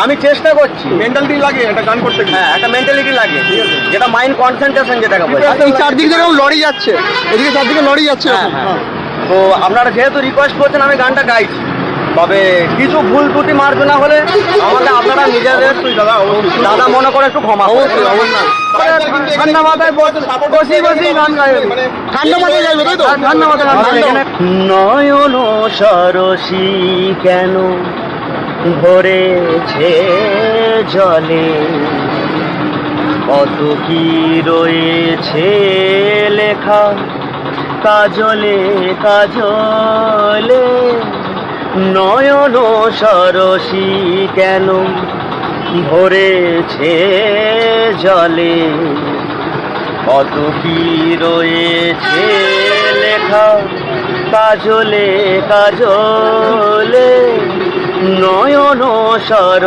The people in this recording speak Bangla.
আমি চেষ্টা করছি। মেন্টালিটি লাগে একটা গান করতে গেলে। হ্যাঁ, একটা মেন্টালিটি লাগে, যেটা মাইন্ড কনসেন্ট্রেশন যেটাকে বলে। এই চারদিক থেকে লরি যাচ্ছে, এদিকে চারদিকে লরি যাচ্ছে। হ্যাঁ, হ্যাঁ। তো আপনারা যেহেতু রিকোয়েস্ট করছেন আমি গানটা গাইছি, তবে কিছু ভুল ত্রুটি মার্জন না হলে আমাদের আপনারা নিজেদের দাদা মনে করে একটু ক্ষমা করবেন। অবশ্যই অবশ্যই ঠান্ডা মাথায় বসি বসি গান গাইবে, মানে ঠান্ডা মাথায় যাবে তাই তো? ঠান্ডা মাথায় গান গাইবে। নয়ন সরসী কেন ভরেছে জলে, কত কি রয়েছে লেখা কাজলে কাজলে। নয়ন সরসী কেন ভরেছে জলে, কত কি রয়েছে লেখা কাজলে কাজলে। নয়ন সর